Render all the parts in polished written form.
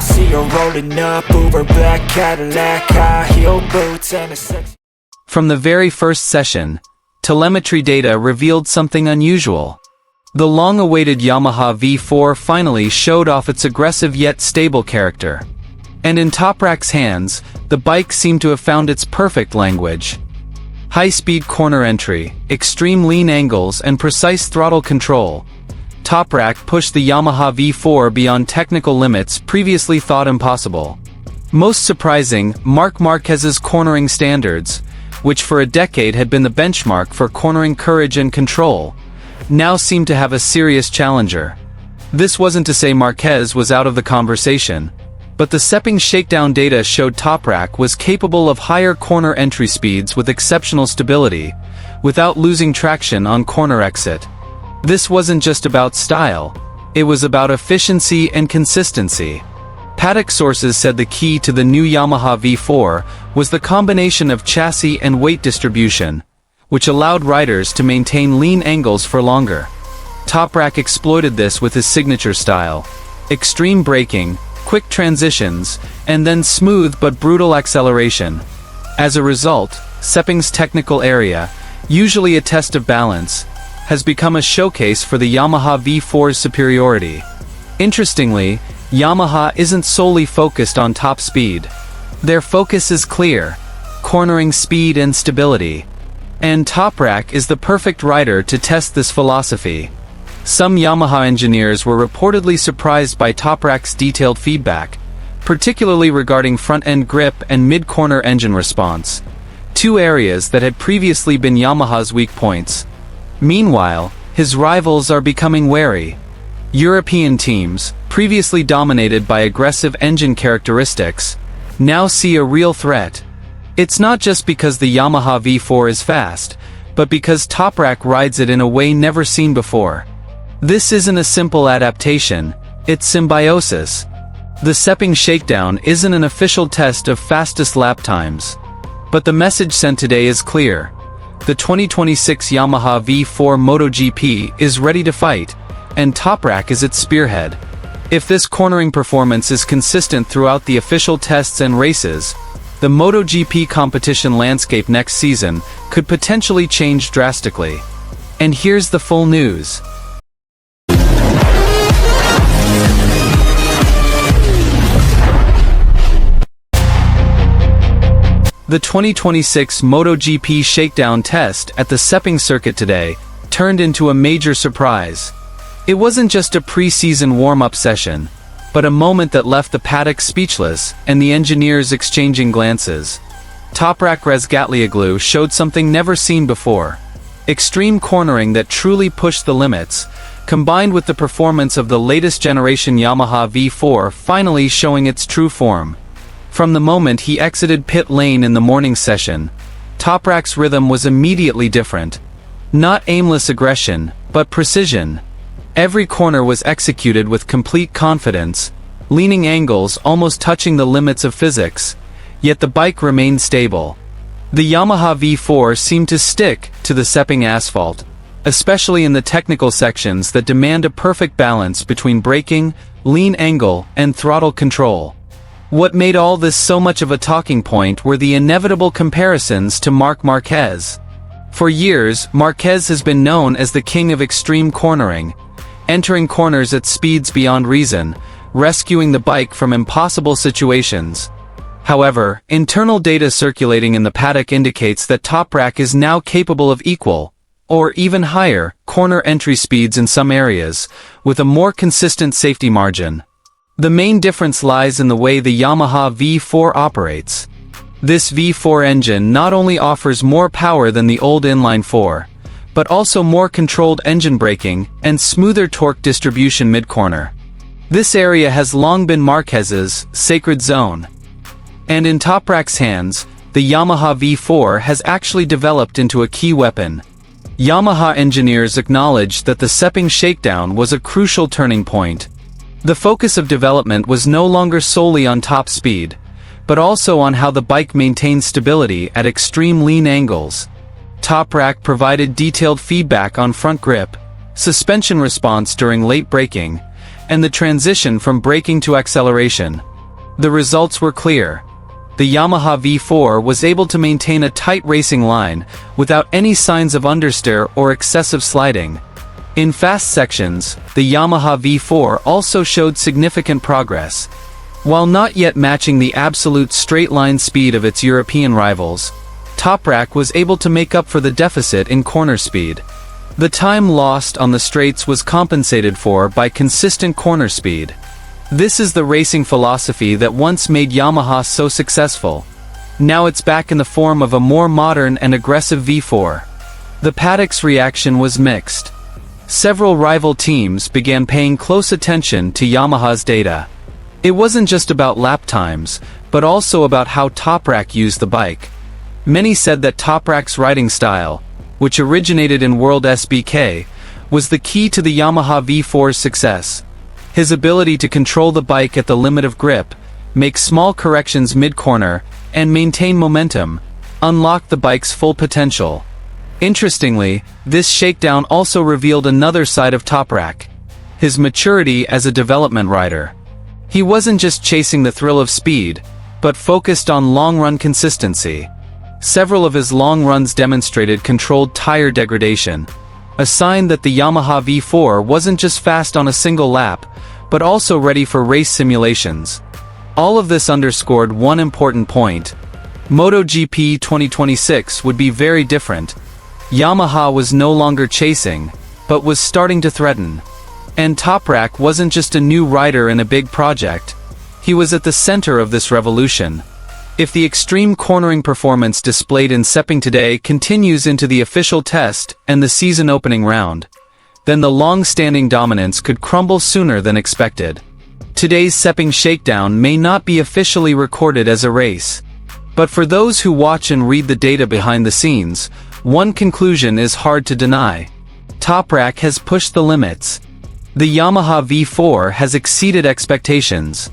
see her rolling up, Uber black Cadillac, high heel boots and a sexy... From the very first session, telemetry data revealed something unusual. The long-awaited Yamaha V4 finally showed off its aggressive yet stable character. And in Toprak's hands, the bike seemed to have found its perfect language. High-speed corner entry, extreme lean angles and precise throttle control. Toprak pushed the Yamaha V4 beyond technical limits previously thought impossible. Most surprising, Marquez's cornering standards, which for a decade had been the benchmark for cornering courage and control, now seemed to have a serious challenger. This wasn't to say Marquez was out of the conversation, but the Sepang shakedown data showed Toprak was capable of higher corner entry speeds with exceptional stability, without losing traction on corner exit. This wasn't just about style, it was about efficiency and consistency. Paddock sources said the key to the new Yamaha V4 was the combination of chassis and weight distribution, which allowed riders to maintain lean angles for longer. Toprak exploited this with his signature style: extreme braking, quick transitions, and then smooth but brutal acceleration. As a result, Sepang's technical area, usually a test of balance, has become a showcase for the Yamaha V4's superiority. Interestingly, Yamaha isn't solely focused on top speed. Their focus is clear: cornering speed and stability. And Toprak is the perfect rider to test this philosophy. Some Yamaha engineers were reportedly surprised by Toprak's detailed feedback, particularly regarding front-end grip and mid-corner engine response, two areas that had previously been Yamaha's weak points. Meanwhile, his rivals are becoming wary. European teams, previously dominated by aggressive engine characteristics, now see a real threat. It's not just because the Yamaha V4 is fast, but because Toprak rides it in a way never seen before. This isn't a simple adaptation, it's symbiosis. The Sepang shakedown isn't an official test of fastest lap times. But the message sent today is clear. The 2026 Yamaha V4 MotoGP is ready to fight, and Toprak is its spearhead. If this cornering performance is consistent throughout the official tests and races, the MotoGP competition landscape next season could potentially change drastically. And here's the full news. The 2026 MotoGP shakedown test at the Sepang circuit today turned into a major surprise. It wasn't just a pre-season warm-up session, but a moment that left the paddock speechless and the engineers exchanging glances. Toprak Razgatlioglu showed something never seen before: extreme cornering that truly pushed the limits, combined with the performance of the latest generation Yamaha V4 finally showing its true form. From the moment he exited pit lane in the morning session, Toprak's rhythm was immediately different. Not aimless aggression, but precision. Every corner was executed with complete confidence, leaning angles almost touching the limits of physics, yet the bike remained stable. The Yamaha V4 seemed to stick to the Sepang asphalt, especially in the technical sections that demand a perfect balance between braking, lean angle, and throttle control. What made all this so much of a talking point were the inevitable comparisons to Marquez. For years, Marquez has been known as the king of extreme cornering, entering corners at speeds beyond reason, rescuing the bike from impossible situations. However, internal data circulating in the paddock indicates that Toprak is now capable of equal, or even higher, corner entry speeds in some areas, with a more consistent safety margin. The main difference lies in the way the Yamaha V4 operates. This V4 engine not only offers more power than the old inline 4, but also more controlled engine braking and smoother torque distribution mid-corner. This area has long been Marquez's sacred zone. And in Toprak's hands, the Yamaha V4 has actually developed into a key weapon. Yamaha engineers acknowledged that the Sepang shakedown was a crucial turning point. The focus of development was no longer solely on top speed, but also on how the bike maintained stability at extreme lean angles. Toprak provided detailed feedback on front grip, suspension response during late braking, and the transition from braking to acceleration. The results were clear. The Yamaha V4 was able to maintain a tight racing line without any signs of understeer or excessive sliding. In fast sections, the Yamaha V4 also showed significant progress. While not yet matching the absolute straight-line speed of its European rivals, Toprak was able to make up for the deficit in corner speed. The time lost on the straights was compensated for by consistent corner speed. This is the racing philosophy that once made Yamaha so successful. Now it's back in the form of a more modern and aggressive V4. The paddock's reaction was mixed. Several rival teams began paying close attention to Yamaha's data. It wasn't just about lap times, but also about how Toprak used the bike. Many said that Toprak's riding style, which originated in World SBK, was the key to the Yamaha V4's success. His ability to control the bike at the limit of grip, make small corrections mid-corner, and maintain momentum, unlocked the bike's full potential. Interestingly, this shakedown also revealed another side of Toprak: his maturity as a development rider. He wasn't just chasing the thrill of speed, but focused on long-run consistency. Several of his long runs demonstrated controlled tire degradation, a sign that the Yamaha V4 wasn't just fast on a single lap, but also ready for race simulations. All of this underscored one important point: MotoGP 2026 would be very different. Yamaha was no longer chasing, but was starting to threaten. And Toprak wasn't just a new rider in a big project. He was at the center of this revolution. If the extreme cornering performance displayed in Sepang today continues into the official test and the season opening round, then the long-standing dominance could crumble sooner than expected. Today's Sepang shakedown may not be officially recorded as a race. But for those who watch and read the data behind the scenes, one conclusion is hard to deny. Toprak has pushed the limits. The Yamaha V4 has exceeded expectations.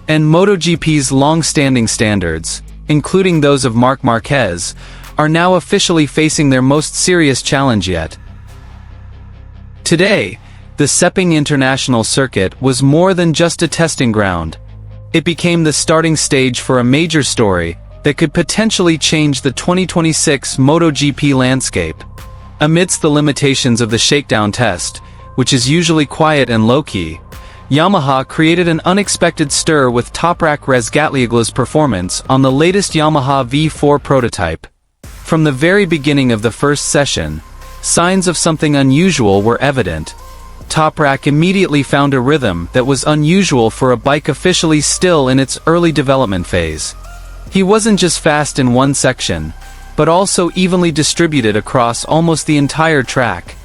And MotoGP's long-standing standards, including those of Marquez, are now officially facing their most serious challenge yet. Today, the Sepang International Circuit was more than just a testing ground. It became the starting stage for a major story that could potentially change the 2026 MotoGP landscape. Amidst the limitations of the shakedown test, which is usually quiet and low-key, Yamaha created an unexpected stir with Toprak Razgatlioglu's performance on the latest Yamaha V4 prototype. From the very beginning of the first session, signs of something unusual were evident. Toprak immediately found a rhythm that was unusual for a bike officially still in its early development phase. He wasn't just fast in one section, but also evenly distributed across almost the entire track.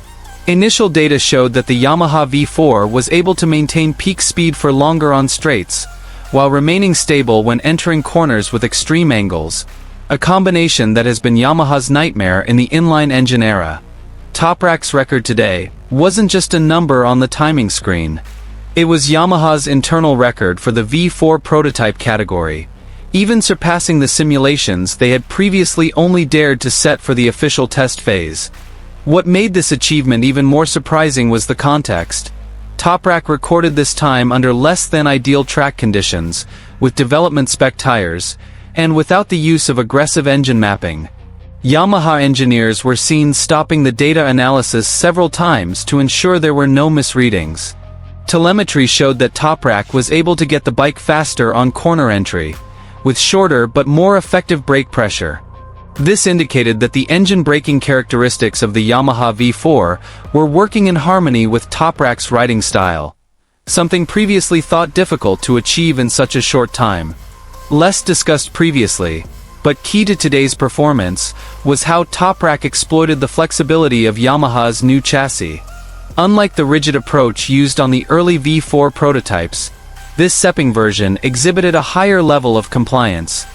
Initial data showed that the Yamaha V4 was able to maintain peak speed for longer on straights, while remaining stable when entering corners with extreme angles, a combination that has been Yamaha's nightmare in the inline engine era. Toprak's record today wasn't just a number on the timing screen. It was Yamaha's internal record for the V4 prototype category, even surpassing the simulations they had previously only dared to set for the official test phase. What made this achievement even more surprising was the context. Toprak recorded this time under less than ideal track conditions, with development spec tires, and without the use of aggressive engine mapping. Yamaha engineers were seen stopping the data analysis several times to ensure there were no misreadings. Telemetry showed that Toprak was able to get the bike faster on corner entry, with shorter but more effective brake pressure. This indicated that the engine braking characteristics of the Yamaha V4 were working in harmony with Toprak's riding style, something previously thought difficult to achieve in such a short time. Less discussed previously, but key to today's performance, was how Toprak exploited the flexibility of Yamaha's new chassis. Unlike the rigid approach used on the early V4 prototypes, this Sepang version exhibited a higher level of compliance.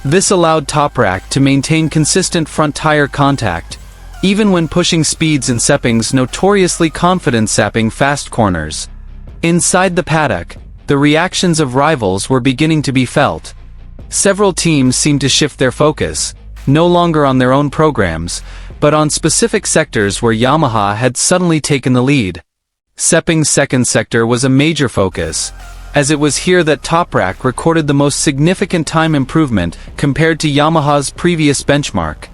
This allowed Toprak to maintain consistent front tire contact, even when pushing speeds in Sepang's notoriously confidence-sapping fast corners. Inside the paddock, the reactions of rivals were beginning to be felt. Several teams seemed to shift their focus, no longer on their own programs, but on specific sectors where Yamaha had suddenly taken the lead. Sepang's second sector was a major focus. as it was here that Toprak recorded the most significant time improvement compared to Yamaha's previous benchmark.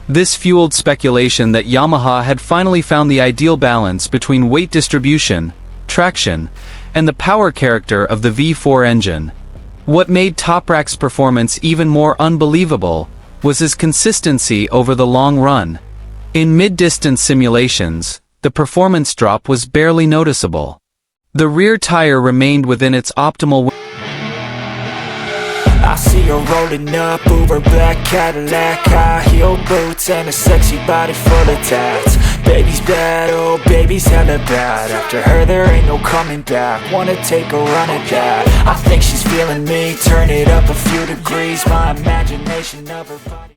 This fueled speculation that Yamaha had finally found the ideal balance between weight distribution, traction, and the power character of the V4 engine. What made Toprak's performance even more unbelievable was his consistency over the long run. In mid-distance simulations, the performance drop was barely noticeable. The rear tire remained within its optimal. I see her rolling up, Uber black Cadillac, high heel boots and a sexy body full of tats. Baby's bad, oh baby's hella bad. After her there ain't no coming back. Wanna take a run at that. I think she's feeling me. Turn it up a few degrees. My imagination of her body